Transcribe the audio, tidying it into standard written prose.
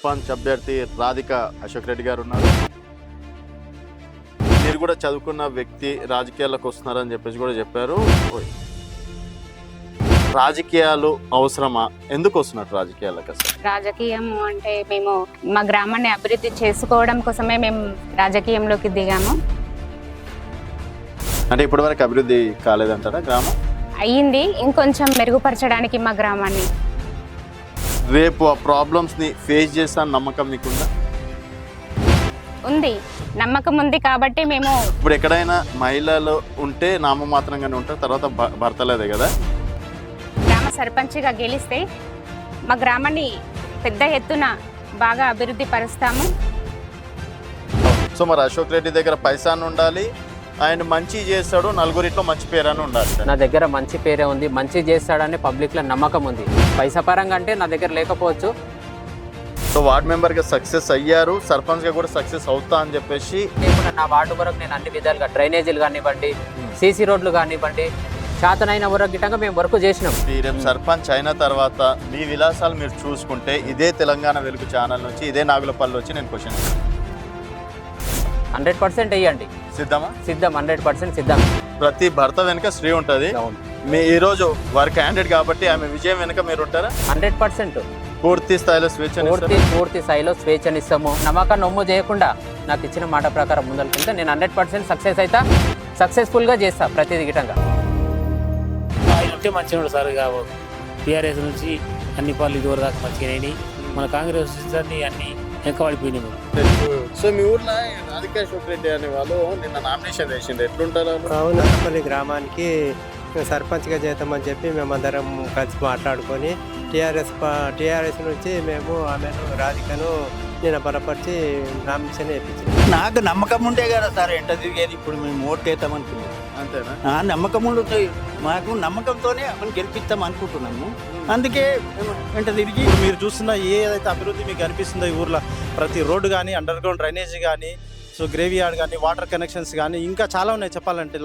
సర్పంచ్ అభ్యర్థి రాధిక అశోక్ రెడ్డి గారు ఉన్నారు. మీరు కూడా చదువుకున్న వ్యక్తి రాజకీయాలకు వస్తున్నారని చెప్పేసి కూడా చెప్పారు. రాజకీయాలు అవసరమా? ఎందుకు వస్తున్నట్టు రాజకీయాలకు? అసలు రాజకీయం అంటే మేము మా గ్రామాన్ని అభివృద్ధి చేసుకోవడం కోసమే మేము రాజకీయంలోకి దిగాము. అంటే ఇప్పటివరకు అభివృద్ధి కాలేదంటారా గ్రామం? అయ్యింది, ఇంకొంచెం మెరుగుపరచడానికి మా గ్రామాన్ని. రేపు ఆ ప్రాబ్లమ్స్ని ఫేస్ చేస్తాను నమ్మకం మీకుందా? ఉంది, నమ్మకం ఉంది కాబట్టి మేము. ఇప్పుడు ఎక్కడైనా మహిళలు ఉంటే నామమాత్రంగానే ఉంటారు, తర్వాత భర్తలేదే కదా. గ్రామ సర్పంచ్గా గెలిస్తే మా గ్రామాన్ని పెద్ద ఎత్తున బాగా అభివృద్ధి పరుస్తాము. సో మరి అశోక్ రెడ్డి దగ్గర పైసాను ఉండాలి, ఆయన మంచి చేస్తాడు, నలుగురిట్లో మంచి పేరని ఉండాలి. నా దగ్గర మంచి పేరే ఉంది, మంచి చేస్తాడని పబ్లిక్లో నమ్మకం ఉంది. పైసా పరంగా అంటే నా దగ్గర లేకపోవచ్చు. సో వార్డ్ మెంబర్గా సక్సెస్ అయ్యారు, సర్పంచ్గా కూడా సక్సెస్ అవుతా అని చెప్పేసి. ఇప్పుడు నా వార్డు వరకు నేను అన్ని విధాలుగా డ్రైనేజీలు కానివ్వండి, సీసీ రోడ్లు కానివ్వండి, శాతనైన వరకు గిట్టంగా మేము వర్క్ చేసినాం. రేపు సర్పంచ్ అయిన తర్వాత మీ విలాసాలు మీరు చూసుకుంటే ఇదే తెలంగాణ వెలుగు ఛానల్ నుంచి, ఇదే నాగులపల్లి వచ్చి నేను క్వశ్చన్ 100% వేయండి. సిద్ధమా? సిద్ధం, 100% సిద్ధం. ప్రతి భర్త వెనుక స్త్రీ ఉంటుంది. మీ ఈరోజు వారి క్యాండిడేట్ కాబట్టి ఆమె విజయం వెనుక మీరు ఉంటారా? 100% పూర్తి స్థాయిలో స్వేచ్ఛ. పూర్తి స్థాయిలో స్వేచ్ఛనిస్తాము. నమ్మకం నమ్ము చేయకుండా నాకు ఇచ్చిన మాట ప్రకారం ముందలుకుంటే నేను 100% సక్సెస్ అవుతా, సక్సెస్ఫుల్గా చేస్తా ప్రతిదీ గిటంగా. ఆయన ఉంటే మంచిగా ఉండదు సార్. టీఆర్ఎస్ నుంచి అన్ని పనులు ఇదివరకు దాకా మంచిగా, మన కాంగ్రెస్ అన్ని వెనకబడిపోయినాము. సో మీ ఊర్లో రాధిక అశోక్ రెడ్డి అనే వాళ్ళు నిన్న నామినేషన్ వేసిండ్రు, ఎట్లుంటారు? అవునపల్లి గ్రామానికి సర్పంచ్గా చేద్దామని చెప్పి మేమందరం కలిసి మాట్లాడుకొని టీఆర్ఎస్ నుంచి మేము ఆమెను రాధికను నేను బలపరిచి నామినేషన్ వేయించాను. నాకు నమ్మకం ఉంటే కదా సార్ ఎంట తిరిగేది. ఇప్పుడు మేము ఓటు వేద్దామనుకున్నాం, అంతేనా? నమ్మకం ఉంటుంది మాకు, నమ్మకంతోనే మనం గెలిపిస్తాం అనుకుంటున్నాము. అందుకే వెంట తిరిగి మీరు చూస్తున్న ఏదైతే అభివృద్ధి మీకు అనిపిస్తుందో ఈ ఊర్లో, ప్రతి రోడ్డు కానీ, అండర్ గ్రౌండ్ డ్రైనేజీ కానీ, సో గ్రేవీ యార్డ్ కానీ, వాటర్ కనెక్షన్స్ కానీ, ఇంకా చాలా ఉన్నాయి చెప్పాలంటే.